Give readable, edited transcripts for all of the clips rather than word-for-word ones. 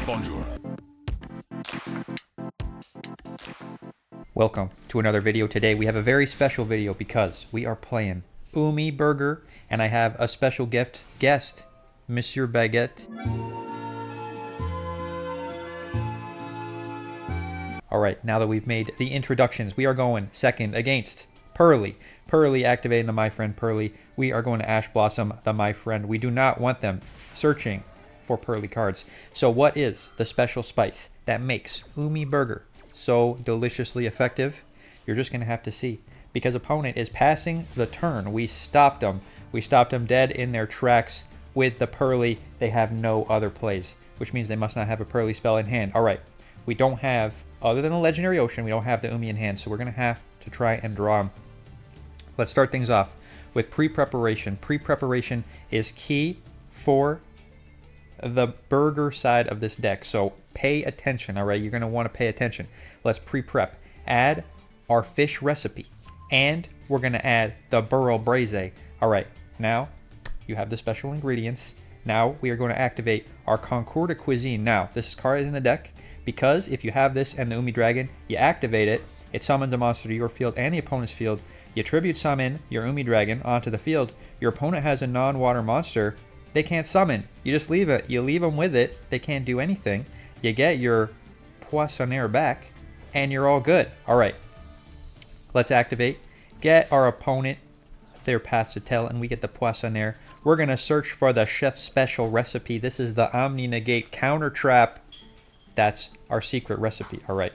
Bonjour. Welcome to another video. Today we have a very special video because we are playing Umi Burger and I have a special guest, Monsieur Baguette. Alright, now that we've made the introductions, we are going second against Pearly. Pearly activating the My Friend Pearly. We are going to Ash Blossom the My Friend. We do not want them searching for Pearly cards. So what is the special spice that makes Umi Burger so deliciously effective? You're just going to have to see. Because opponent is passing the turn. We stopped them. We stopped them dead in their tracks with the Pearly. They have no other plays, which means they must not have a Pearly spell in hand. Alright, we don't have, other than the Legendary Ocean, we don't have the Umi in hand, so we're going to have to try and draw them. Let's start things off with pre-preparation. Pre-preparation is key for the burger side of this deck, so pay attention. All right, you're going to want to pay attention. Let's pre-prep. Add our fish recipe, and we're going to add the burro braise. All right, now you have the special ingredients. Now we are going to activate our Concorda Cuisine. Now this card is in the deck because if you have this and the Umi Dragon, you activate it, it summons a monster to your field and the opponent's field. You tribute summon your Umi Dragon onto the field. Your opponent has a non-water monster. They can't summon. You just leave it. You leave them with it. They can't do anything. You get your Poissonnaire back, and you're all good. All right. Let's activate. Get our opponent their Pastel, and we get the Poissonnaire. We're going to search for the chef's special recipe. This is the Omni Negate Counter Trap. That's our secret recipe. All right.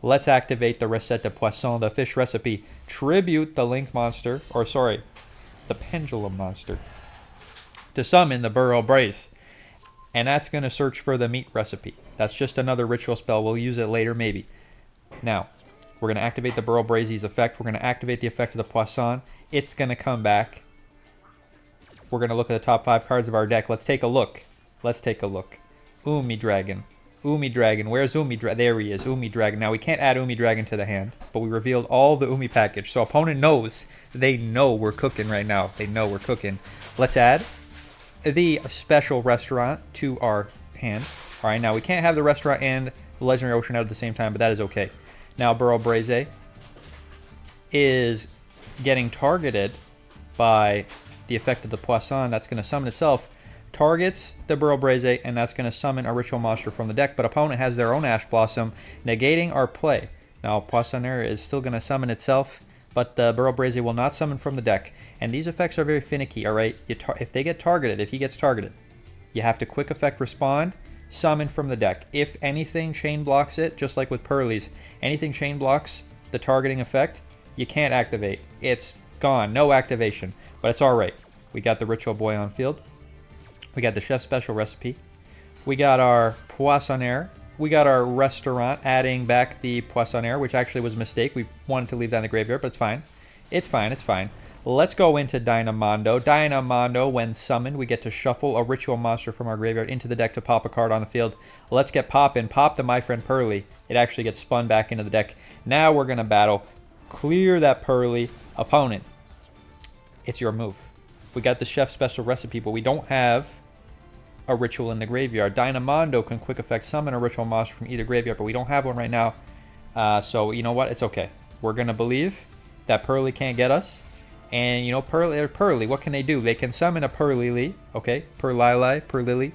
Let's activate the Recette de Poisson, the fish recipe. Tribute the Link monster, or sorry, the Pendulum monster, to summon the Burro Brace. And that's going to search for the meat recipe. That's just another ritual spell. We'll use it later, maybe. Now, we're going to activate the Burro Brace's effect. We're going to activate the effect of the Poisson. It's going to come back. We're going to look at the top 5 cards of our deck. Let's take a look. Let's take a look. Umi Dragon. Umi Dragon. Where's Umi Dragon? There he is. Umi Dragon. Now, we can't add Umi Dragon to the hand, but we revealed all the Umi package. So, opponent knows. They know we're cooking right now. They know we're cooking. Let's add the special restaurant to our hand. All right, now we can't have the restaurant and the Legendary Ocean out at the same time, but that is okay. Now, Burro Braise is getting targeted by the effect of the Poisson. That's going to summon itself. Targets the Burro Braise, and that's going to summon a ritual monster from the deck, but opponent has their own Ash Blossom, negating our play. Now, Poissonnaire is still going to summon itself, but the Burro Braise will not summon from the deck. And these effects are very finicky, all right? If they get targeted, if he gets targeted, you have to quick effect respond, summon from the deck. If anything chain blocks it, just like with Pearly's, anything chain blocks the targeting effect, you can't activate. It's gone, no activation, but it's all right. We got the Ritual Boy on field. We got the Chef's Special Recipe. We got our Poissonnaire. We got our restaurant, adding back the Poissonnaire, which actually was a mistake. We wanted to leave that in the graveyard, but it's fine. It's fine, it's fine. Let's go into Dynamondo. Dynamondo, when summoned, we get to shuffle a ritual monster from our graveyard into the deck to pop a card on the field. Let's get poppin'. Pop the My Friend Pearly. It actually gets spun back into the deck. Now we're going to battle. Clear that Pearly. Opponent, it's your move. We got the Chef's Special Recipe, but we don't have a ritual in the graveyard. Dynamondo can quick effect summon a ritual monster from either graveyard, but we don't have one right now. So you know what? It's okay. We're going to believe that Pearly can't get us. And you know, Pearly, what can they do? They can summon a Pearlily, okay? Pearlily.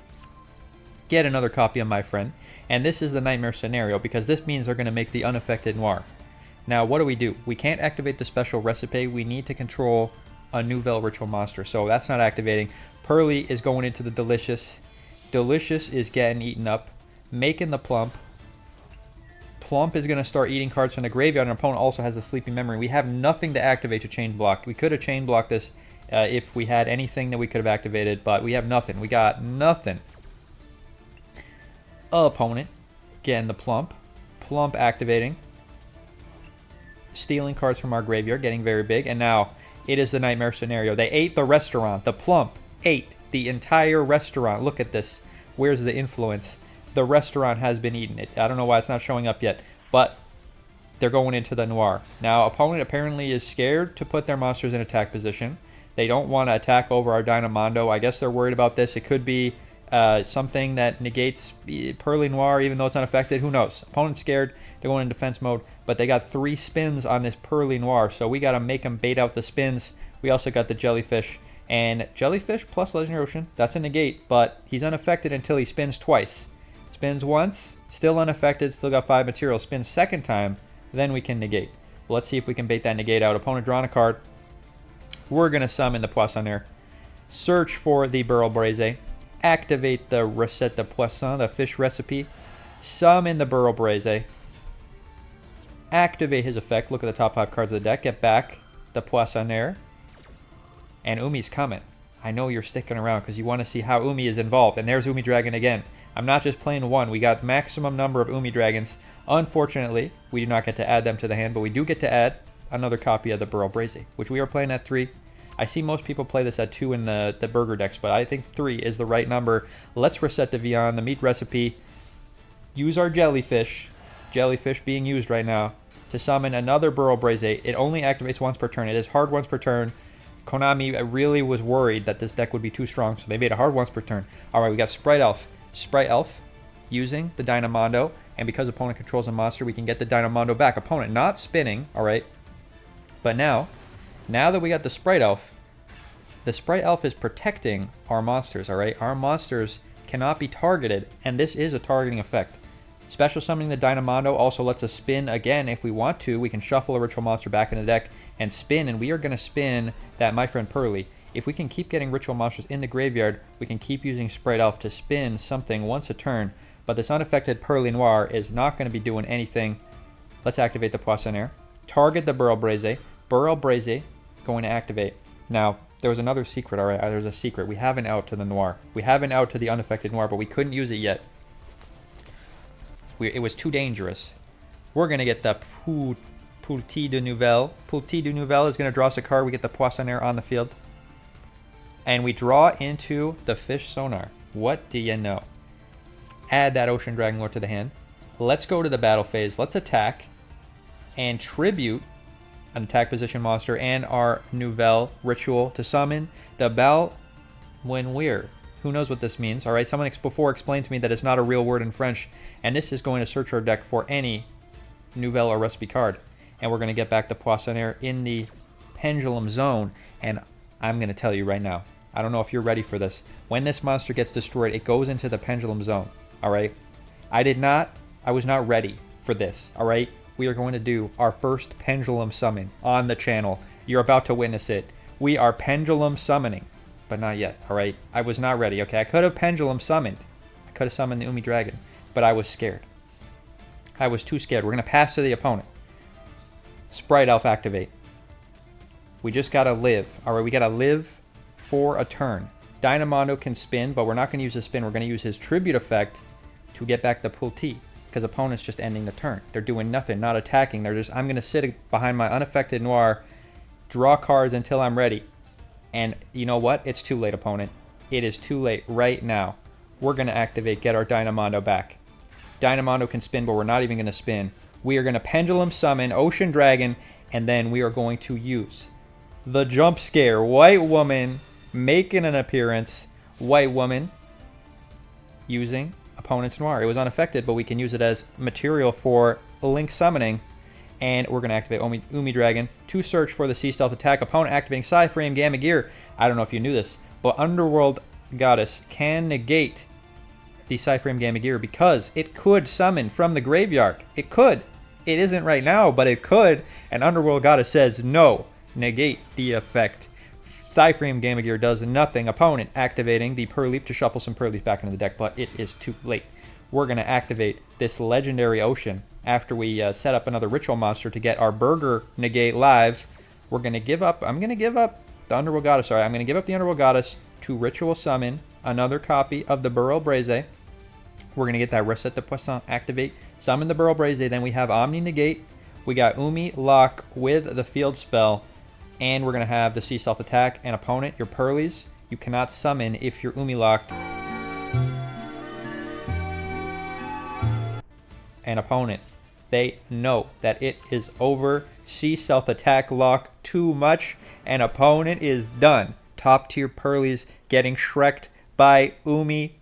Get another copy of My Friend. And this is the Nightmare scenario because this means they're going to make the unaffected Noir. Now, what do? We can't activate the special recipe. We need to control a Nouvelle ritual monster. So that's not activating. Pearly is going into the Delicious. Delicious is getting eaten up, making the Plump. Plump is going to start eating cards from the graveyard, and our opponent also has the Sleeping Memory. We have nothing to activate to chain block. We could have chain blocked this if we had anything that we could have activated, but we have nothing. We got nothing. Opponent getting the Plump. Plump activating. Stealing cards from our graveyard, getting very big, and now it is the Nightmare scenario. They ate the restaurant. The Plump ate the entire restaurant. Look at this. Where's the influence? The restaurant has been eaten. I don't know why it's not showing up yet, but they're going into the Noir. Now, opponent apparently is scared to put their monsters in attack position. They don't want to attack over our Dynamondo. I guess they're worried about this. It could be Something that negates Pearly Noir, even though it's unaffected. Who knows? Opponent's scared. They're going in defense mode, but they got 3 spins on this Pearly Noir, so we got to make them bait out the spins. We also got the Jellyfish, and Jellyfish plus Legendary Ocean, that's a negate, but he's unaffected until he spins twice. Spins once, still unaffected, still got 5 material. Spins second time, then we can negate. Let's see if we can bait that negate out. Opponent drawing a card. We're going to summon the Poissonnaire. Search for the Burl Braze. Activate the Recette de Poisson, the fish recipe. Summon the Burl Braze. Activate his effect. Look at the top 5 cards of the deck. Get back the Poissonnaire. And Umi's coming. I know you're sticking around because you want to see how Umi is involved. And there's Umi Dragon again. I'm not just playing one. We got maximum number of Umi Dragons. Unfortunately, we do not get to add them to the hand, but we do get to add another copy of the Burl Braze, which we are playing at 3. I see most people play this at 2 in the burger decks, but I think 3 is the right number. Let's reset the Viand, the meat recipe. Use our Jellyfish. Jellyfish being used right now to summon another Burl Braze. It only activates once per turn. It is hard once per turn. Konami really was worried that this deck would be too strong, so they made it hard once per turn. Alright, we got Sprite Elf. Sprite Elf using the Dynamondo, and because opponent controls a monster, we can get the Dynamondo back. Opponent not spinning, alright. But now that we got the Sprite Elf is protecting our monsters, alright? Our monsters cannot be targeted, and this is a targeting effect. Special summoning the Dynamondo also lets us spin again if we want to. We can shuffle a ritual monster back in the deck and spin, and we are going to spin that My Friend Pearly. If we can keep getting ritual monsters in the graveyard, we can keep using Sprite Elf to spin something once a turn, but this unaffected Pearly Noir is not going to be doing anything. Let's activate the Poissonnaire. Target the Burl Braze. Burl Braze going to activate. Now, there was another secret, alright? There's a secret. We have an out to the Noir. We have an out to the unaffected Noir, but we couldn't use it yet. It was too dangerous. We're going to get the Petit de Nouvelles. Petit de Nouvelles is going to draw us a card. We get the Poissonnaire on the field. And we draw into the Fish Sonar. What do you know? Add that Ocean Dragon Lord to the hand. Let's go to the battle phase. Let's attack and tribute an attack position monster and our Nouvelle ritual to summon the Belle Wenweir. Who knows what this means? Alright, someone before explained to me that it's not a real word in French, and this is going to search our deck for any Nouvelle or recipe card. And we're going to get back the Poissonnaire in the Pendulum Zone, and I'm going to tell you right now, I don't know if you're ready for this. When this monster gets destroyed, it goes into the Pendulum Zone. Alright? I was not ready for this. Alright? We are going to do our first Pendulum Summon on the channel. You're about to witness it. We are Pendulum Summoning. But not yet, alright? I was not ready, okay? I could have Pendulum Summoned. I could have summoned the Umi Dragon. But I was scared. I was too scared. We're going to pass to the opponent. Sprite Elf activate. We just got to live. Alright, we got to live for a turn. Dynamondo can spin, but we're not going to use his spin. We're going to use his tribute effect to get back the Pulti. Because opponent's just ending the turn. They're doing nothing, not attacking. They're just, I'm going to sit behind my unaffected Noir, draw cards until I'm ready. And you know what? It's too late, opponent. It is too late right now. We're going to activate, get our Dynamondo back. Dynamondo can spin, but we're not even going to spin. We are going to Pendulum Summon Ocean Dragon, and then we are going to use the Jump Scare. White Woman making an appearance. White Woman using opponent's Noir. It was unaffected, but we can use it as material for Link Summoning. And we're going to activate Umi Dragon to search for the Sea Stealth attack. Opponent activating Psy-Frame Gamma Gear. I don't know if you knew this, but Underworld Goddess can negate the Psy-Frame Gamma Gear because it could summon from the graveyard. It could. It isn't right now, but it could. And Underworld Goddess says no. Negate the effect. Psy-Frame Gamma Gear does nothing. Opponent activating the Purleaf to shuffle some Purleaf back into the deck, but it is too late. We're going to activate this Legendary Ocean after we set up another ritual monster to get our Burger negate live. We're going to give up, I'm going to give up the Underworld Goddess, sorry, I'm going to give up the Underworld Goddess to ritual summon another copy of the Burl Braze. We're going to get that Recette de Poisson activate, summon the Burl Braze, then we have Omni negate, we got Umi lock with the field spell, and we're going to have the Sea Stealth attack, and opponent, your Pearlies, you cannot summon if you're Umi locked. And opponent, they know that it is over. Sea Stealth attack lock too much, and opponent is done. Top tier Pearlies getting shreked by Umi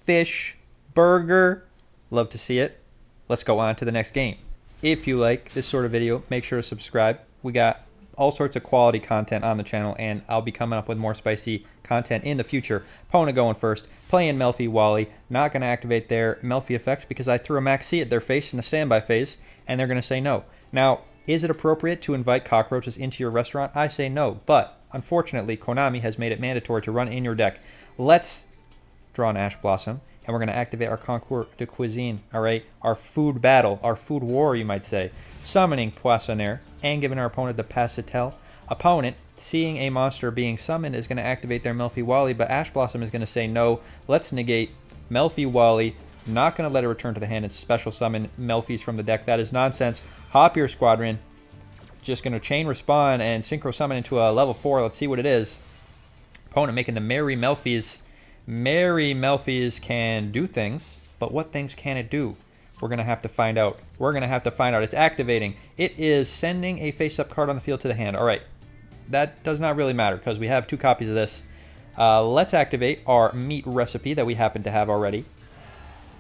fish burger. Love to see it. Let's go on to the next game. If you like this sort of video, make sure to subscribe. We got all sorts of quality content on the channel, and I'll be coming up with more spicy content in the future. Opponent going first, playing Melfi Wally. Not going to activate their Melfi effect because I threw a Max C at their face in a standby phase, and they're going to say no. Now, is it appropriate to invite cockroaches into your restaurant? I say no, but unfortunately, Konami has made it mandatory to run in your deck. Let's draw an Ash Blossom, and we're going to activate our Concours de Cuisine, all right? Our food battle, our food war, you might say. Summoning Poissonnaire and giving our opponent the Passetel. Opponent, seeing a monster being summoned, is going to activate their Melfi Wally, but Ash Blossom is going to say no. Let's negate Melfi Wally. Not going to let it return to the hand and special summon Melfis from the deck. That is nonsense. Hop your Squadron. Just going to chain respawn and synchro summon into a level 4. Let's see what it is. Opponent making the Merry Melfis. Merry Melfis can do things, but what things can it do? We're going to have to find out. We're going to have to find out. It's activating. It is sending a face-up card on the field to the hand. All right. That does not really matter because we have 2 copies of this. Let's activate our meat recipe that we happen to have already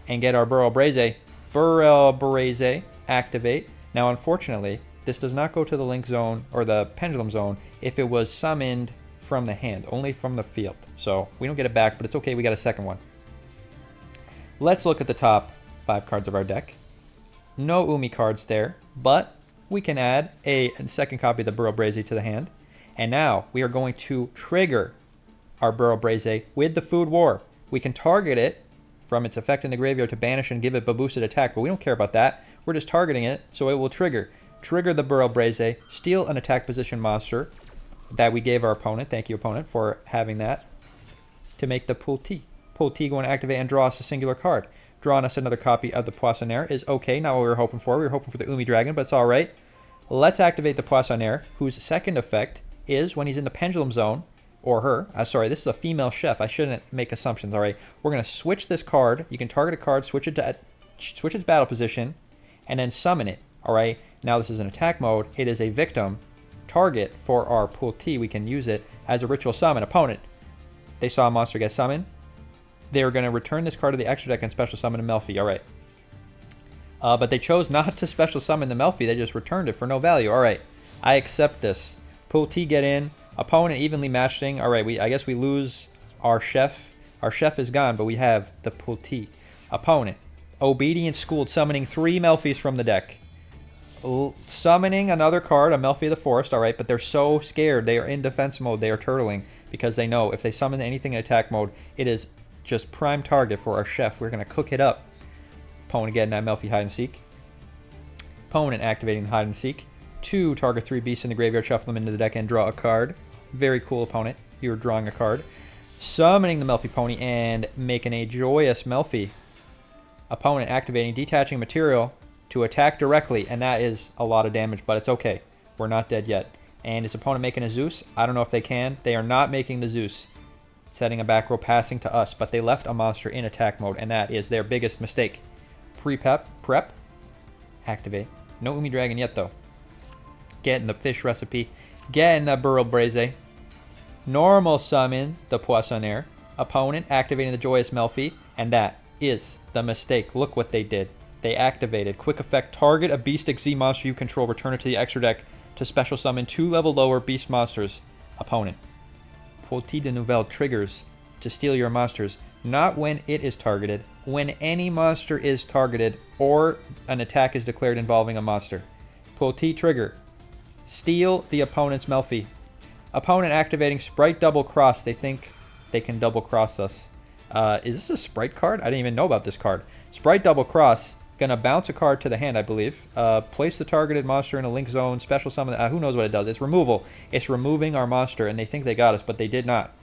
and get our Burrow Braze. Burrow Braze, activate. Now, unfortunately, this does not go to the link zone or the pendulum zone if it was summoned from the hand, only from the field. So we don't get it back, but it's okay. We got a second one. Let's look at the top 5 cards of our deck. No Umi cards there, but we can add a second copy of the Burrow Braze to the hand. And now we are going to trigger our Burrow Braze with the Food War. We can target it from its effect in the graveyard to banish and give it a boosted attack, but we don't care about that. We're just targeting it, so it will trigger. Trigger the Burrow Braze, steal an attack position monster that we gave our opponent. Thank you, opponent, for having that. To make the Pool T. Pool T going to activate and draw us a singular card. Drawing us another copy of the Poissonnaire is okay, not what we were hoping for. We were hoping for the Umi Dragon, but it's alright. Let's activate the Poissonnaire, whose second effect is when he's in the pendulum zone, or her. Sorry, this is a female chef. I shouldn't make assumptions, alright? We're going to switch this card. You can target a card, switch its battle position, and then summon it, alright? Now this is an attack mode. It is a victim target for our Pool T. We can use it as a ritual summon. Opponent, they saw a monster get summoned. They're going to return this card to the extra deck and special summon a Melfi. All right. But they chose not to special summon the Melfi. They just returned it for no value. All right. I accept this. Pool T get in. Opponent evenly matching. All right. I guess we lose our chef. Our chef is gone, but we have the Pool T. Opponent, obedient schooled, summoning 3 Melfis from the deck. Summoning another card, a Melfi of the Forest. All right. But they're so scared. They are in defense mode. They are turtling because they know if they summon anything in attack mode, it is just prime target for our chef. We're going to cook it up. Opponent getting that Melfi hide and seek. Opponent activating the hide and seek. 2 target 3 beasts in the graveyard, shuffle them into the deck and draw a card. Very cool, opponent. You're drawing a card. Summoning the Melfi Pony and making a joyous Melfi. Opponent activating detaching material to attack directly, and that is a lot of damage, but it's okay. We're not dead yet. And his opponent making a Zeus. I don't know if they can. They are not making the Zeus. Setting a back row passing to us, but they left a monster in attack mode, and that is their biggest mistake. Prep, activate. No Umi Dragon yet, though. Getting the fish recipe, getting the Burrow Braze. Normal summon the Poissonnaire. Opponent activating the Joyous Melfi, and that is the mistake. Look what they did. They activated quick effect, target a Beastic Z monster you control, return it to the extra deck to special summon 2 level lower beast monsters. Opponent, Umi Nouvelles triggers to steal your monsters, not when it is targeted, when any monster is targeted or an attack is declared involving a monster. T trigger, steal the opponent's Melfi. Opponent activating Sprite Double Cross. They think they can double cross us. Is this a Sprite card? I didn't even know about this card. Sprite Double Cross, gonna bounce a card to the hand, I believe. Place the targeted monster in a link zone, special summon. Who knows what it does? It's removal. It's removing our monster, and they think they got us, but they did not.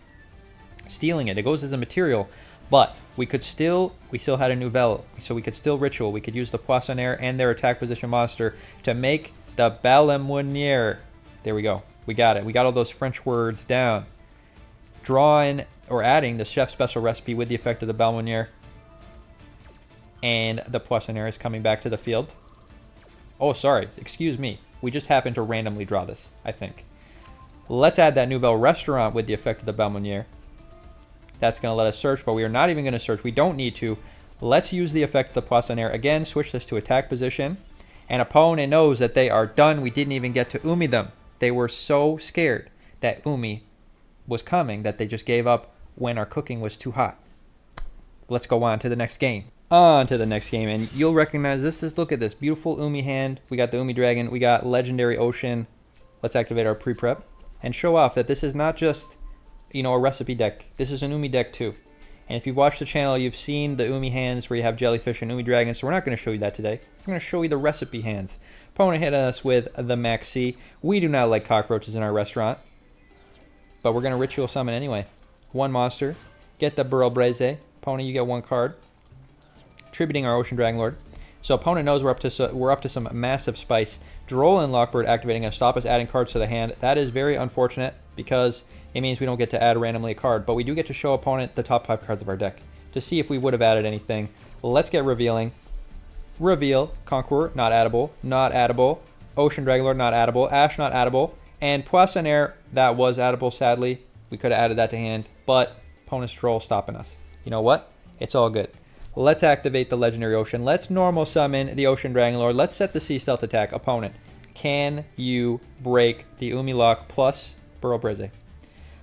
Stealing it. It goes as a material, but we still had a Nouvelle, so we could still ritual. We could use the Poissonnaire and their attack position monster to make the Ballemoniere. There we go. We got it. We got all those French words down. Drawing or adding the chef special recipe with the effect of the Ballemoniere. And the Poissonnaire is coming back to the field. Oh, sorry. Excuse me. We just happened to randomly draw this, I think. Let's add that Nouvelle Restaurant with the effect of the Ballemoniere. That's going to let us search, but we are not even going to search. We don't need to. Let's use the effect of the Poissonnaire. Again, switch this to attack position. And opponent knows that they are done. We didn't even get to Umi them. They were so scared that Umi was coming that they just gave up when our cooking was too hot. Let's go on to the next game. On to the next game, and you'll recognize this. Look at this beautiful Umi hand. We got the Umi Dragon. We got Legendary Ocean. Let's activate our pre-prep and show off that this is not just, you know, a recipe deck. This is an Umi deck too. And if you've watched the channel, you've seen the Umi hands where you have Jellyfish and Umi Dragon, so we're not going to show you that today. We're going to show you the recipe hands. Opponent hit us with the Maxi. We do not like cockroaches in our restaurant, but we're going to ritual summon anyway. One monster. Get the Burrow Braze. Opponent, you get one card. Tributing our Ocean Dragon Lord. So opponent knows we're up to some massive spice. Droll and Lockbird activating to stop us adding cards to the hand. That is very unfortunate because it means we don't get to add randomly a card, but we do get to show opponent the top 5 cards of our deck to see if we would have added anything. Let's get revealing. Reveal, Conqueror, not addable, not addable. Ocean Dragon Lord, not addable. Ash, not addable. And Poissonnaire, that was addable, sadly. We could have added that to hand, but opponent's Troll stopping us. You know what? It's all good. Let's activate the Legendary Ocean. Let's normal summon the Ocean Dragon Lord. Let's set the Sea Stealth attack. Opponent, can you break the Umi Lock plus Burrow Braze?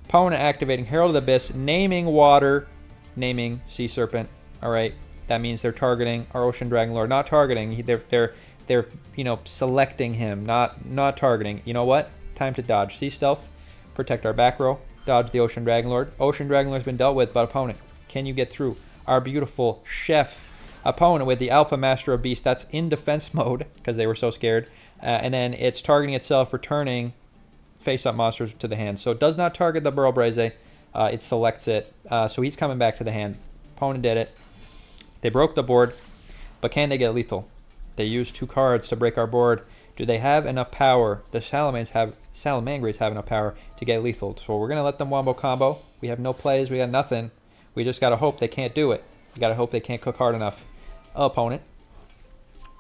Opponent activating Herald of the Abyss, naming water, naming Sea Serpent. All right, that means they're targeting our Ocean Dragon Lord. Not targeting. They're you know, selecting him. Not targeting. You know what? Time to dodge. Sea Stealth, protect our back row. Dodge the Ocean Dragon Lord. Ocean Dragon Lord's been dealt with, but opponent, can you get through? Our beautiful Chef. Opponent with the Alpha Master of Beast. That's in defense mode because they were so scared. And then it's targeting itself, returning face-up monsters to the hand. So it does not target the Burrow Braze. It selects it. So he's coming back to the hand. Opponent did it. They broke the board, but can they get lethal? They used 2 cards to break our board. Do they have enough power? The Salamangreys have enough power to get lethal. So we're going to let them wombo combo. We have no plays. We got nothing. We just got to hope they can't do it. We got to hope they can't cook hard enough. Opponent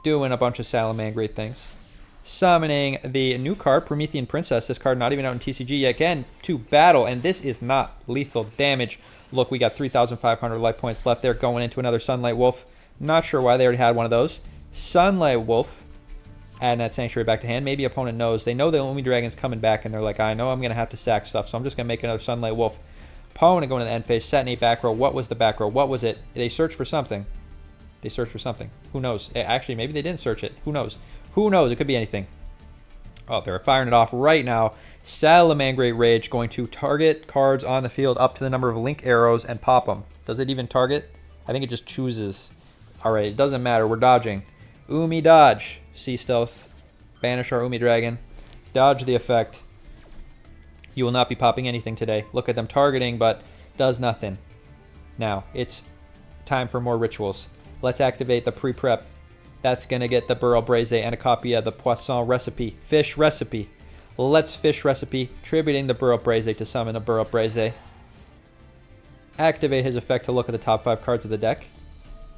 doing a bunch of Salamangreat things. Summoning the new card, Promethean Princess. This card not even out in TCG yet. Again, to battle, and this is not lethal damage. Look, we got 3,500 life points left there going into another Sunlight Wolf. Not sure why they already had one of those. Sunlight Wolf. Adding that Sanctuary back to hand. Maybe opponent knows. They know the Umi Dragon's coming back, and they're like, I know I'm going to have to sack stuff, so I'm just going to make another Sunlight Wolf. Opponent going to the end phase. Set 8 back row. What was the back row? What was it? They searched for something. They searched for something. Who knows? Actually, maybe they didn't search it. Who knows? Who knows? It could be anything. Oh, they're firing it off right now. Salamangreat Rage going to target cards on the field up to the number of link arrows and pop them. Does it even target? I think it just chooses. All right, it doesn't matter. We're dodging. Umi dodge. Sea Stealth. Banish our Umi Dragon. Dodge the effect. You will not be popping anything today. Look at them targeting, but does nothing. Now, it's time for more rituals. Let's activate the pre-prep. That's going to get the Burrow Braze and a copy of the Poisson recipe. Fish recipe. Let's fish recipe. Tributing the Burrow Braze to summon the Burrow Braze. Activate his effect to look at the top 5 cards of the deck.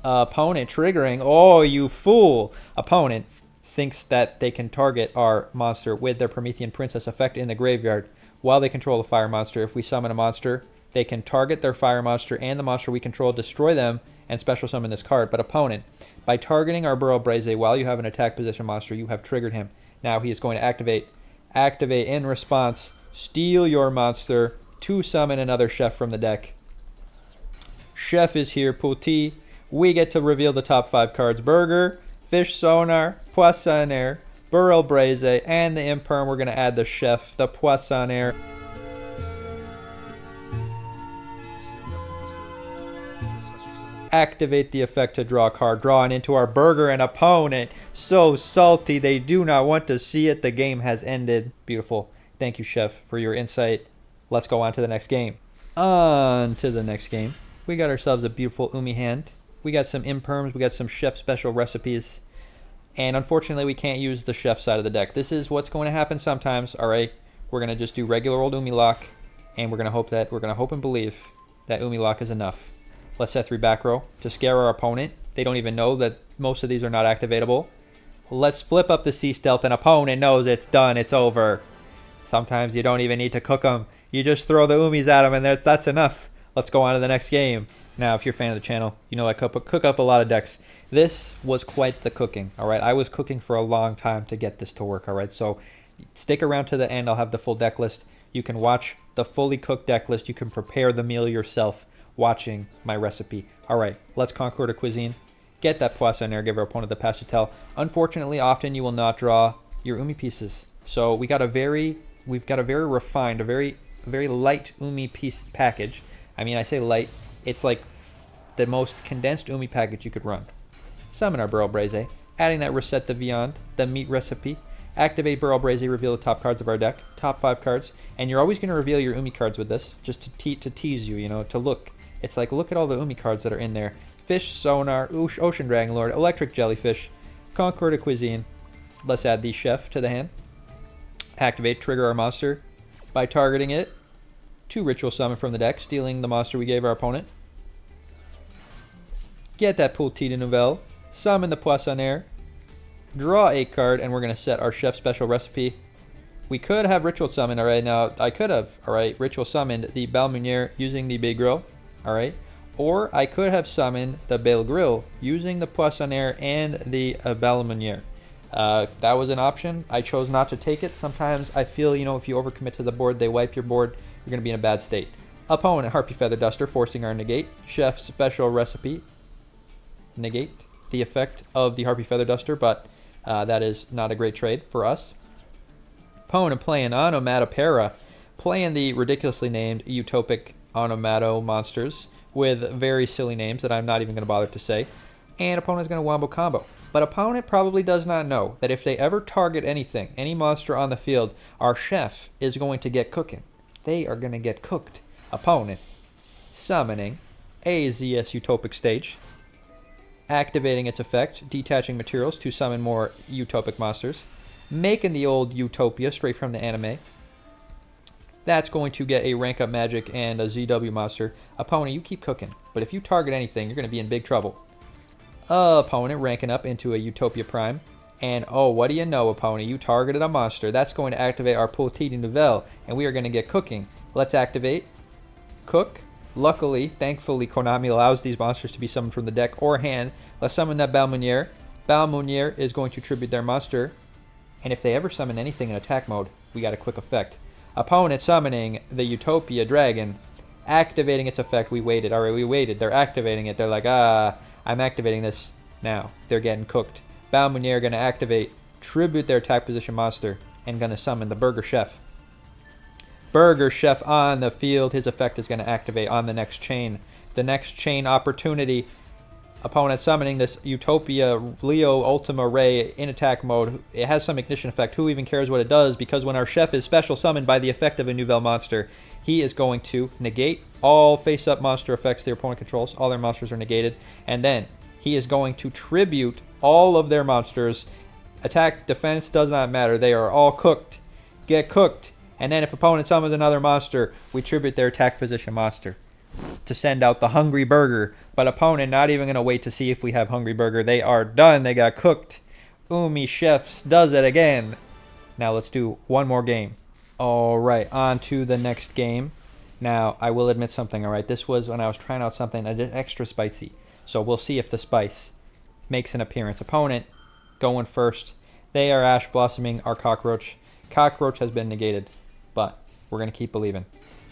Opponent triggering. Oh, you fool. Opponent thinks that they can target our monster with their Promethean Princess effect in the graveyard while they control a fire monster. If we summon a monster, they can target their fire monster and the monster we control, destroy them, and special summon this card. But opponent, by targeting our Burrow Braze while you have an attack position monster, you have triggered him. Now he is going to activate in response, steal your monster to summon another Chef from the deck. Chef is here, Poti. We get to reveal the top 5 cards. Burger, Fish Sonar, Poissonnaire, Burrow Braze, and the Imperm. We're going to add the Chef, the Poissonnaire. Activate the effect to draw a card. Drawing into our Burger and opponent. So salty. They do not want to see it. The game has ended. Beautiful. Thank you, Chef, for your insight. Let's go on to the next game. On to the next game. We got ourselves a beautiful Umi hand. We got some Imperms. We got some Chef special recipes. And unfortunately, we can't use the Chef side of the deck. This is what's going to happen sometimes. All right. We're going to just do regular old Umi Lock. And we're going to hope and believe that Umi Lock is enough. Let's set 3 back row to scare our opponent. They don't even know that most of these are not activatable. Let's flip up the Sea Stealth, and opponent knows it's done. It's over. Sometimes you don't even need to cook them. You just throw the Umis at them, and that's enough. Let's go on to the next game. Now, if you're a fan of the channel, you know I cook up a lot of decks. This was quite the cooking, all right? I was cooking for a long time to get this to work, all right? So stick around to the end. I'll have the full deck list. You can watch the fully cooked deck list. You can prepare the meal yourself watching my recipe. All right, let's conquer the cuisine. Get that poissonniere, give our opponent the pastel. Unfortunately, often you will not draw your umi pieces. So we've got a very refined, a very light umi piece package. I mean, I say light. It's like the most condensed umi package you could run. Summon our Burl Braze, adding that Recette de Viande, the meat recipe. Activate Burl Braze, reveal the top cards of our deck, top 5 cards, and you're always going to reveal your umi cards with this, just to tease you, you know, to look. It's like, look at all the umi cards that are in there. Fish, Sonar, Ocean Dragon Lord, Electric Jellyfish, Concours de Cuisine. Let's add the Chef to the hand. Activate, trigger our monster by targeting it. 2 Ritual Summon from the deck, stealing the monster we gave our opponent. Get that Umi Nouvelles, summon the Poissonniere, draw a card, and we're going to set our Chef Special Recipe. We could have Ritual Summon, alright, now I could have, alright, Ritual Summoned the Balmunier using the Big Grill, alright, or I could have summoned the Bale Grill using the Poissonniere and the Balmunier. That was an option. I chose not to take it. Sometimes I feel, you know, if you overcommit to the board, they wipe your board, you're going to be in a bad state. Opponent, Harpy Feather Duster, forcing our negate. Chef Special Recipe, negate the effect of the Harpy Feather Duster, but that is not a great trade for us. Opponent playing Onomatopera, playing the ridiculously named Utopic Onomato monsters with very silly names that I'm not even going to bother to say. And opponent's going to wombo combo. But opponent probably does not know that if they ever target anything, any monster on the field, our chef is going to get cooking. They are going to get cooked. Opponent summoning AZS Utopic Stage, activating its effect, detaching materials to summon more utopic monsters, making the old Utopia straight from the anime. That's going to get a rank up magic and a ZW monster. Opponent, you keep cooking, but if you target anything, you're going to be in big trouble. Opponent ranking up into a Utopia Prime, and oh, what do you know, opponent, you targeted a monster. That's going to activate our Umi Nouvelles, and we are going to get cooking. Let's activate cook. Luckily, thankfully, Konami allows these monsters to be summoned from the deck or hand. Let's summon that Balmunier. Balmunier is going to tribute their monster, and if they ever summon anything in attack mode, we got a quick effect. Opponent summoning the Utopia Dragon, activating its effect. We waited. All right, we waited. They're activating it. They're like, I'm activating this now. They're getting cooked. Balmunier going to activate, tribute their attack position monster, and going to summon the Burger Chef. Burger Chef on the field. His effect is going to activate on the next chain. The next chain opportunity. Opponent summoning this Utopia Leo Ultima Ray in attack mode. It has some ignition effect. Who even cares what it does? Because when our chef is special summoned by the effect of a Nouvelle monster, he is going to negate all face-up monster effects their opponent controls. All their monsters are negated. And then he is going to tribute all of their monsters. Attack, defense, does not matter. They are all cooked. Get cooked. And then if opponent summons another monster, we tribute their attack position monster to send out the Hungry Burger. But opponent not even going to wait to see if we have Hungry Burger. They are done. They got cooked. Umi Chefs does it again. Now let's do one more game. All right, on to the next game. Now, I will admit something, all right? This was when I was trying out something extra spicy. So we'll see if the spice makes an appearance. Opponent going first. They are Ash Blossoming our Cockroach. Cockroach has been negated, but we're going to keep believing.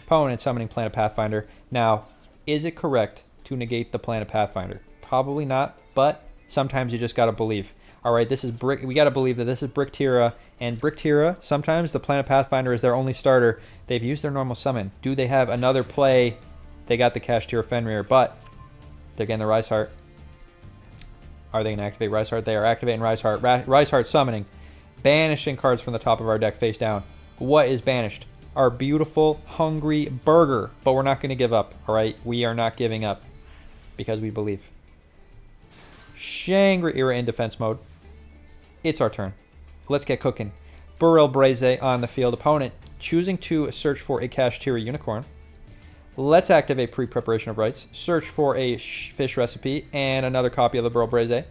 Opponent summoning Planet Pathfinder. Now, is it correct to negate the Planet Pathfinder? Probably not, but sometimes you just got to believe. All right, this is Brick. We got to believe that this is Bricktira, and Bricktira, sometimes the Planet Pathfinder is their only starter. They've used their normal summon. Do they have another play? They got the Kashtira Fenrir, but they're getting the Rise Heart. Are they going to activate Rise Heart? They are activating Rise Heart. Rise Heart summoning. Banishing cards from the top of our deck face down. What is banished? Our beautiful, hungry burger. But we're not going to give up, all right? We are not giving up because we believe. Shangri-Ira in defense mode. It's our turn. Let's get cooking. Burrell Braze on the field. Opponent choosing to search for a Kashtira Unicorn. Let's activate pre-preparation of rites. Search for a fish recipe and another copy of the Burrell Braze.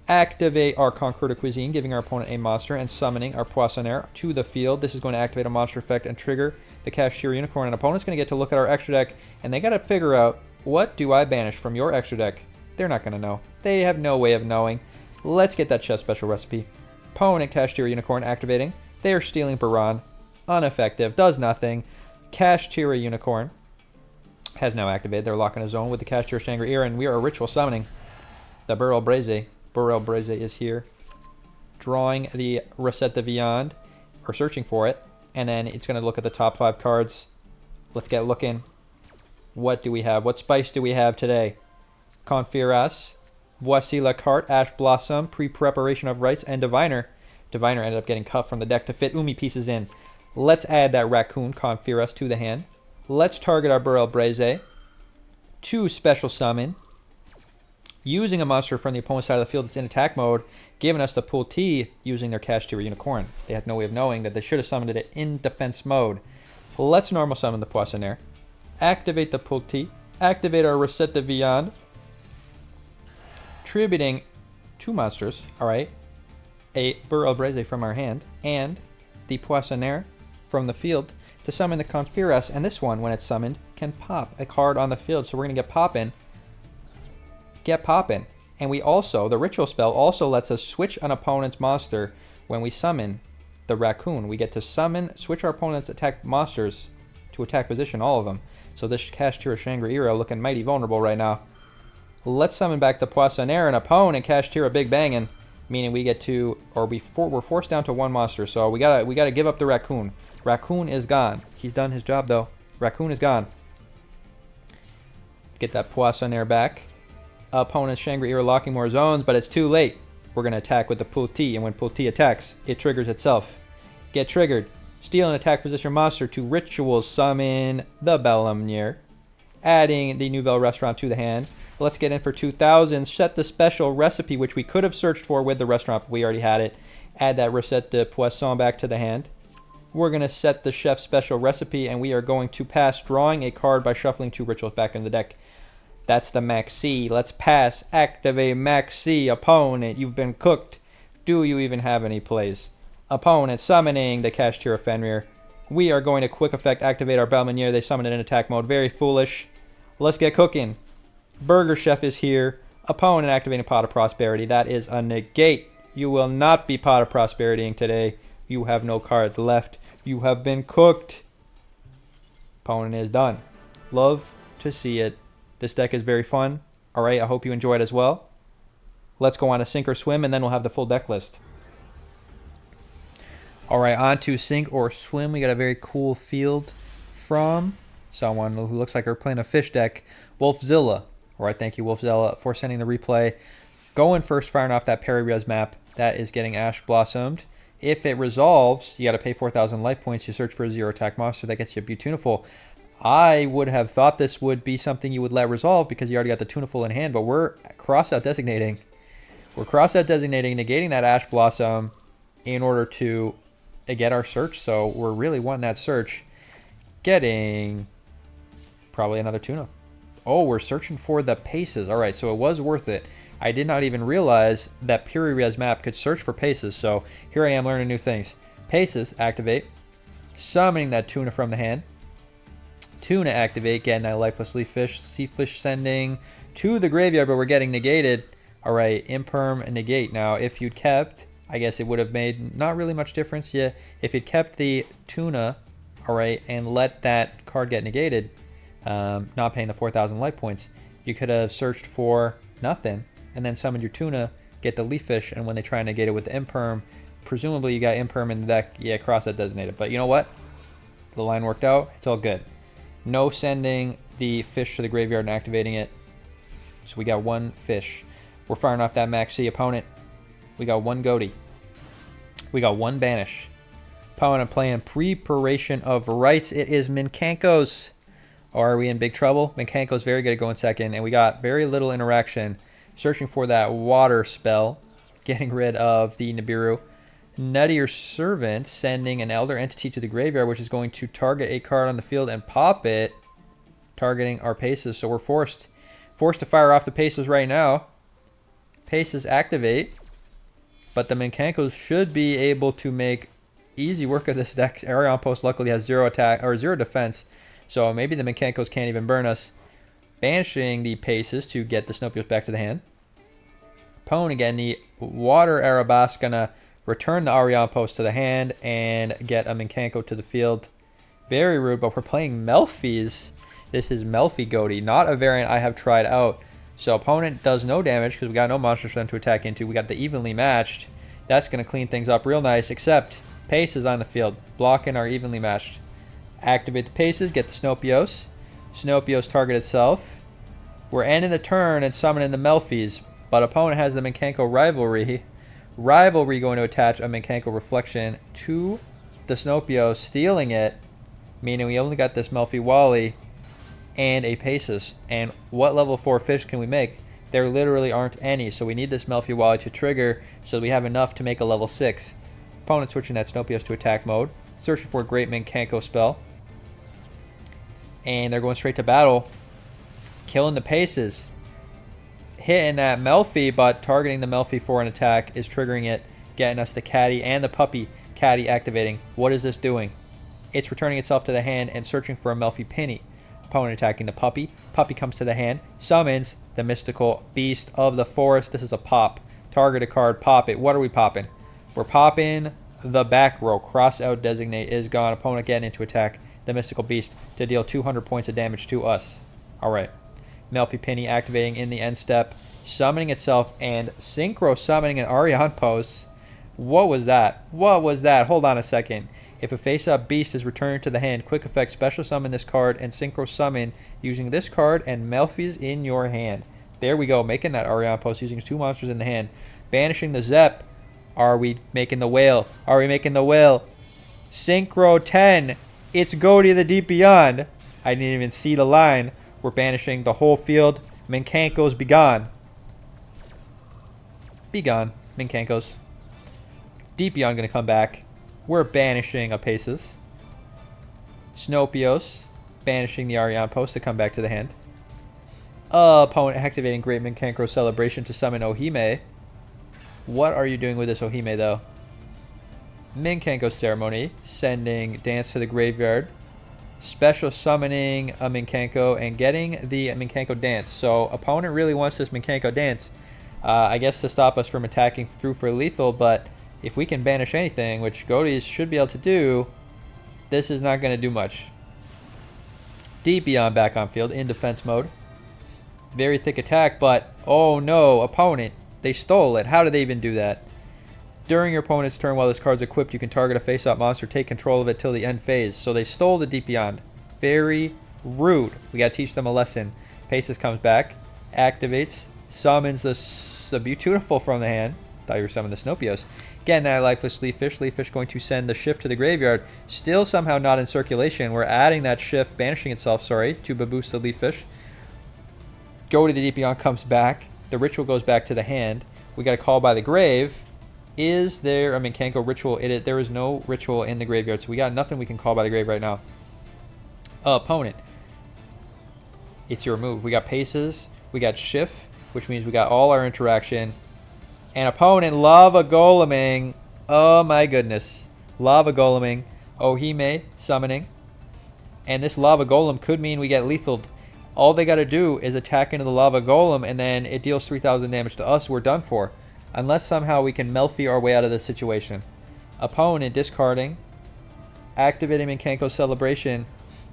Activate our Concours de Cuisine, giving our opponent a monster and summoning our Poissonniere to the field. This is going to activate a monster effect and trigger the Cashier Unicorn, and opponent's going to get to look at our extra deck, and they got to figure out, what do I banish from your extra deck? They're not going to know. They have no way of knowing. Let's get that chef special recipe. Opponent Cashier Unicorn activating. They are stealing Baron. Ineffective. Does nothing. Cashier Unicorn has now activated. They're locking a zone with the Cashier Shangri-Ira, and we are ritual summoning the Burrell Braze. Burrell Braze is here, drawing the Reset de Viand, or searching for it, and then it's going to look at the top 5 cards. Let's get looking. What do we have? What spice do we have today? Confiras, Voici la Carte, Ash Blossom, Pre-Preparation of Rites, and Diviner. Diviner ended up getting cut from the deck to fit Umi pieces in. Let's add that Raccoon Confiras to the hand. Let's target our Burrell Braze. 2 special summon. Using a monster from the opponent's side of the field that's in attack mode, giving us the Pull T using their Cashier Unicorn. They had no way of knowing that they should have summoned it in defense mode. Let's normal summon the Poissonnaire. Activate the Pull T. Activate our Reset de Viand. Tributing 2 monsters, alright. A Burrell Braze from our hand, and the Poissonnaire from the field to summon the Confiras, and this one, when it's summoned, can pop a card on the field. So we're going to get poppin'. Get poppin'. And we also, the ritual spell also lets us switch an opponent's monster when we summon the Raccoon. We get to summon, switch our opponent's attack monsters to attack position, all of them. So this Cashier Shangri-Ira looking mighty vulnerable right now. Let's summon back the Poissonnaire, and opponent Cashier Big Bangin', meaning we get to, or we're forced down to 1 monster. So we gotta give up the Raccoon. Raccoon is gone. He's done his job though. Raccoon is gone. Get that Poissonnaire back. Opponent's Shangri-Ira locking more zones, but it's too late. We're going to attack with the Pull T, and when Pull T attacks, it triggers itself. Get triggered. Steal an attack position monster to ritual summon the Bellamnier. Adding the Nouvelle Restaurant to the hand. Let's get in for 2,000. Set the special recipe, which we could have searched for with the restaurant, but we already had it. Add that Recette de Poisson back to the hand. We're going to set the chef's special recipe, and we are going to pass, drawing a card by shuffling 2 rituals back in the deck. That's the Maxi. Let's pass. Activate Maxi. Opponent, you've been cooked. Do you even have any plays? Opponent summoning the Cashier of Fenrir. We are going to quick effect activate our Belmanier. They summon it in attack mode. Very foolish. Let's get cooking. Burger Chef is here. Opponent activating Pot of Prosperity. That is a negate. You will not be Pot of Prosperitying today. You have no cards left. You have been cooked. Opponent is done. Love to see it. This deck is very fun. Alright, I hope you enjoyed as well. Let's go on to Sink or Swim, and then we'll have the full deck list. Alright, on to Sink or Swim. We got a very cool field from someone who looks like they're playing a fish deck. Wolfzilla. Alright, thank you, Wolfzilla, for sending the replay. Going first, firing off that Peri-Res map. That is getting Ash Blossomed. If it resolves, you got to pay 4,000 life points. You search for a 0 attack monster. That gets you Beautiful. I would have thought this would be something you would let resolve because you already got the Tunaful in hand, but we're cross-out designating. We're cross-out designating, negating that Ash Blossom in order to get our search. So we're really wanting that search. Getting probably another Tuna. Oh, we're searching for the Paces. All right, so it was worth it. I did not even realize that Peri-Res map could search for Paces, so here I am learning new things. Paces, activate. Summoning that Tuna from the hand. Tuna, activate. Getting that Lifeless Leaf Fish. Sea Fish sending to the graveyard, but we're getting negated. Alright, Imperm and negate. Now, if you'd kept, I guess it would have made not really much difference. Yeah, if you'd kept the Tuna, alright, and let that card get negated, not paying the 4,000 life points, you could have searched for nothing, and then summoned your Tuna, get the Leaf Fish, and when they try and negate it with the Imperm, presumably you got Imperm in the deck. Yeah, cross that designated. But you know what? The line worked out. It's all good. No sending the fish to the graveyard and activating it. So we got 1 fish. We're firing off that Maxi. Opponent, we got 1 Goaty. We got 1 Banish. Opponent playing Preparation of Rites. It is Minkankos. Or are we in big trouble? Minkanko's very good at going second, and we got very little interaction. Searching for that water spell. Getting rid of the Nibiru. Nuttier Servant sending an Elder Entity to the graveyard, which is going to target a card on the field and pop it, targeting our Paces. So we're forced to fire off the Paces right now. Paces activate, but the Minkankos should be able to make easy work of this deck. Arion Post luckily has 0 attack or 0 defense, so maybe the Mechanicals can't even burn us. Banishing the Paces to get the Snopios back to the hand. Opponent getting the Water Erebos, gonna return the Arion Post to the hand and get a Mechanical to the field. Very rude, but we're playing Melfi's. This is Melfi Goaty, not a variant I have tried out. So opponent does no damage because we got no monsters for them to attack into. We got the evenly matched. That's going to clean things up real nice, except Pace is on the field, blocking our evenly matched. Activate the Paces, get the Snopios. Snopios target itself. We're ending the turn and summoning the Melfi's, but opponent has the Mechanical Rivalry. Rivalry going to attach a Mechanical Reflection to the Snopios, stealing it, meaning we only got this Melfi Wally and a Paces. And what level 4 fish can we make? There literally aren't any, so we need this Melfi Wally to trigger so we have enough to make a level 6. Opponent switching that Snopios to attack mode, searching for a great Mechanical spell. And they're going straight to battle, killing the Paces. Hitting that Melfi, but targeting the Melfi for an attack is triggering it, getting us the Caddy and the Puppy. Caddy activating. What is this doing? It's returning itself to the hand and searching for a Melfi Penny. Opponent attacking the Puppy. Puppy comes to the hand, summons the mystical beast of the forest. This is a pop. Target a card, pop it. What are we popping? We're popping the back row. Cross out designate is gone. Opponent getting into attack the mystical beast to deal 200 points of damage to us. Alright. Melfi Penny activating in the end step, summoning itself and synchro summoning an Arion Post. What was that? What was that? Hold on a second. If a face-up beast is returned to the hand, quick effect, special summon this card and synchro summon using this card and Melfi's in your hand. There we go, making that Arion Post using 2 monsters in the hand. Banishing the Zep. Are we making the whale? Are we making the whale? Synchro 10. It's Goaty of the Deep Beyond. I didn't even see the line. We're banishing the whole field. Menkankos, be gone. Be gone, Menkankos. Deep Beyond gonna come back. We're banishing a Paces. Snopios, banishing the Arion Post to come back to the hand. Opponent activating Great Menkankro Celebration to summon Ohime. What are you doing with this Ohime, though? Menkanko Ceremony, sending Dance to the Graveyard. Special summoning a Menkanko and getting the Menkanko Dance. So opponent really wants this Menkanko Dance, I guess to stop us from attacking through for lethal, but if we can banish anything, which Goaties should be able to do, this is not going to do much. Deep Beyond back on field in defense mode. Very thick attack, but oh no, opponent, they stole it. How did they even do that? During your opponent's turn while this card's equipped, you can target a face-up monster, take control of it till the end phase. So they stole the Deep Beyond. Very rude. We got to teach them a lesson. Paces comes back, activates, summons the Beautiful from the hand. Thought you were summoning the Snopios. Getting that lifeless Leaffish. Leaffish going to send the Shift to the graveyard. Still somehow not in circulation. We're adding that Shift, banishing itself, sorry, to boost the Leaffish. Go to the Deep Beyond, comes back. The Ritual goes back to the hand. We got a Call by the Grave. Is there a Menkanko Ritual? There is no Ritual in the graveyard, so we got nothing we can call by the grave right now. Opponent. It's your move. We got Paces. We got Shift, which means we got all our interaction. And opponent Lava Goleming. Oh my goodness. Lava Goleming. Ohime summoning. And this Lava Golem could mean we get lethaled. All they got to do is attack into the Lava Golem and then it deals 3,000 damage to us. We're done for. Unless somehow we can Melfi our way out of this situation. Opponent discarding. Activating Menkanko Celebration.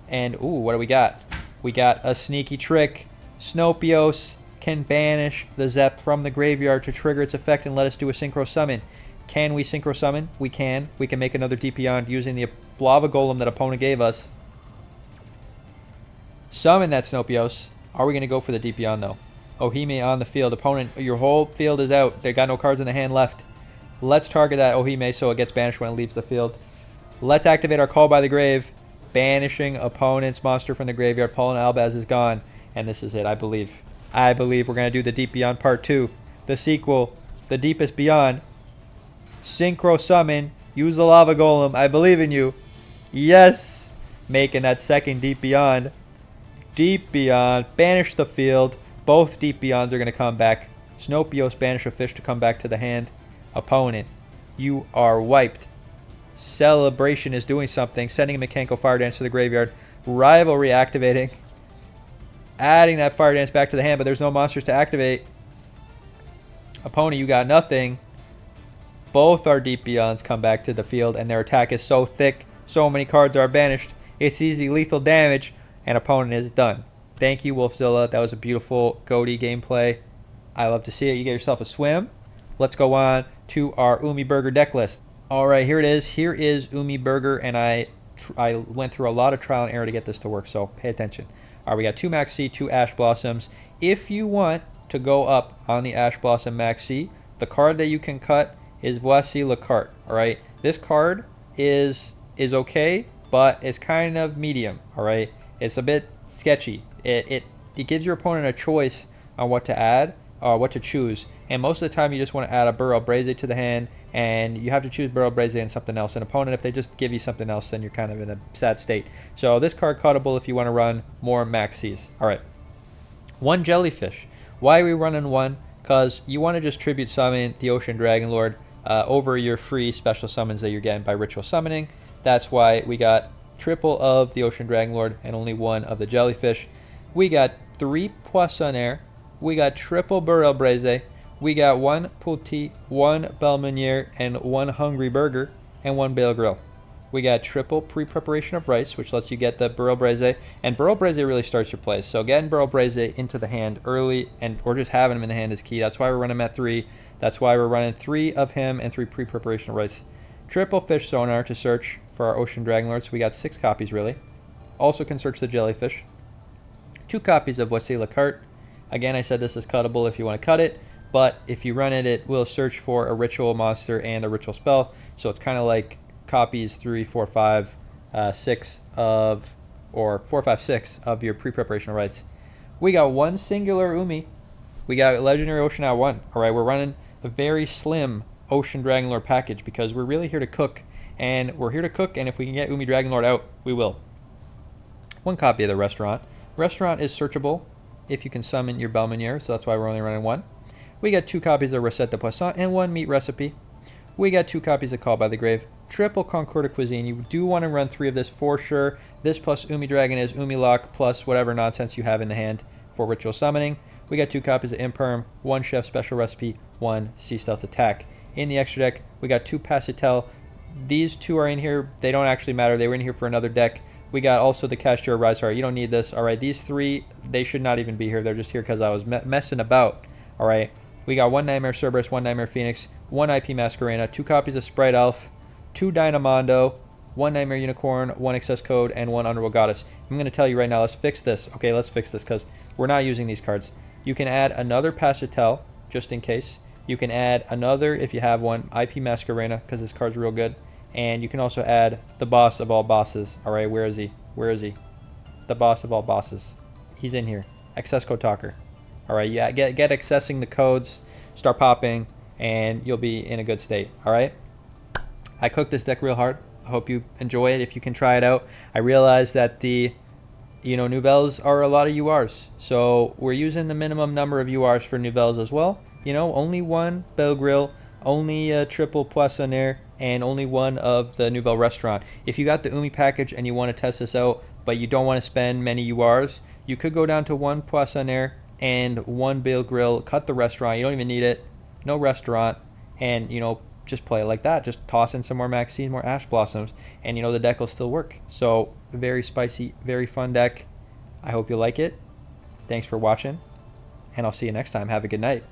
And ooh, what do we got? We got a sneaky trick. Snopios can banish the Zep from the graveyard to trigger its effect and let us do a Synchro Summon. Can we Synchro Summon? We can. We can make another Deep Beyond using the Lava Golem that opponent gave us. Summon that Snopios. Are we going to go for the Deep Beyond though? Ohime on the field. Opponent, your whole field is out. They got no cards in the hand left. Let's target that Ohime so it gets banished when it leaves the field. Let's activate our Call by the Grave. Banishing opponent's monster from the graveyard. Fallen Albaz is gone. And this is it, I believe. I believe we're going to do the Deep Beyond Part 2. The sequel. The Deepest Beyond. Synchro Summon. Use the Lava Golem. I believe in you. Yes! Making that second Deep Beyond. Deep Beyond. Banish the field. Both Deep Beyonds are going to come back. Snopios banish a fish to come back to the hand. Opponent. You are wiped. Celebration is doing something. Sending a Mechanical Fire Dance to the graveyard. Rivalry activating. Adding that Fire Dance back to the hand, but there's no monsters to activate. Opponent, you got nothing. Both our Deep Beyonds come back to the field, and their attack is so thick. So many cards are banished. It's easy lethal damage, and opponent is done. Thank you, Wolfzilla. That was a beautiful Goaty gameplay. I love to see it. You get yourself a swim. Let's go on to our Umi Burger deck list. All right, here it is. Here is Umi Burger, and I went through a lot of trial and error to get this to work, so pay attention. All right, we got 2 Maxi, 2 Ash Blossoms. If you want to go up on the Ash Blossom Maxi, the card that you can cut is Voici le Carte. All right, this card is okay, but it's kind of medium. All right, it's a bit sketchy. It gives your opponent a choice on what to add or what to choose, and most of the time you just want to add a Burrow Braze to the hand, and you have to choose Burrow Braze and something else. An opponent, if they just give you something else, then you're kind of in a sad state. So this card cuttable if you want to run more Maxis. All right, 1 Jellyfish. Why are we running 1? Because you want to just tribute summon the Ocean Dragon Lord over your free special summons that you're getting by ritual summoning. That's why we got triple of the Ocean Dragon Lord and only 1 of the Jellyfish. We got 3 Poissonnaire. We got triple Burrell Braze. We got 1 Pulti, 1 Belmeniere, and 1 Hungry Burger, and 1 Bale Grill. We got triple pre-preparation of rice, which lets you get the Burrell Braze, and Burrell Braze really starts your plays. So getting Burrell Braze into the hand early, or just having him in the hand is key. That's why we're running him at 3. That's why we're running 3 of him and 3 pre-preparation of rice. Triple Fish Sonar to search for our Ocean Dragon Lord, so we got 6 copies really. Also can search the Jellyfish. 2 copies of Voici le Carte. Again, I said this is cuttable if you want to cut it, but if you run it, it will search for a ritual monster and a ritual spell. So it's kind of like copies 3, 4, 5, 6 of, or 4, 5, 6 of your pre-preparation rights. We got 1 singular Umi. We got Legendary Ocean at 1. All right, we're running a very slim Ocean Dragon Lord package because we're really here to cook, and if we can get Umi Dragon Lord out, we will. 1 copy of the Restaurant. Restaurant is searchable if you can summon your Belmeniere, so that's why we're only running 1. We got 2 copies of Recette de Poisson and 1 Meat Recipe. We got 2 copies of Call by the Grave. Triple Concord Cuisine. You do want to run 3 of this for sure. This plus Umi Dragon is Umi Lock plus whatever nonsense you have in the hand for ritual summoning. We got 2 copies of Imperm, 1 Chef Special Recipe, 1 Sea Stealth Attack. In the extra deck, we got 2 Passitel. These 2 are in here. They don't actually matter. They were in here for another deck. We got also the Castor Rise Heart. You don't need this. All right, these 3, they should not even be here. They're just here because I was messing about. All right, we got 1 Nightmare Cerberus, 1 Nightmare Phoenix, 1 IP Masquerena, 2 copies of Sprite Elf, 2 Dynamondo, 1 Nightmare Unicorn, 1 Excess Code, and 1 Underworld Goddess. I'm going to tell you right now, let's fix this. Okay, let's fix this because we're not using these cards. You can add another Passitel, just in case. You can add another, if you have one, IP Masquerena, because this card's real good. And you can also add the boss of all bosses. All right, where is he? Where is he? The boss of all bosses. He's in here. Access Code Talker. All right, yeah, get accessing the codes, start popping, and you'll be in a good state. All right. I cooked this deck real hard. I hope you enjoy it. If you can try it out. I realize that the Nouvelles are a lot of URs, so we're using the minimum number of URs for Nouvelles as well. Only 1 Belle Grill, only a triple Poissonnaire, and only 1 of the Nouvelle Restaurant. If you got the Umi package and you want to test this out, but you don't want to spend many URs, you could go down to 1 Poissonnaire and 1 Bale Grill, cut the Restaurant. You don't even need it. No Restaurant, and just play it like that. Just toss in some more Maxine, more Ash Blossoms, and the deck will still work. So very spicy, very fun deck. I hope you like it. Thanks for watching, and I'll see you next time. Have a good night.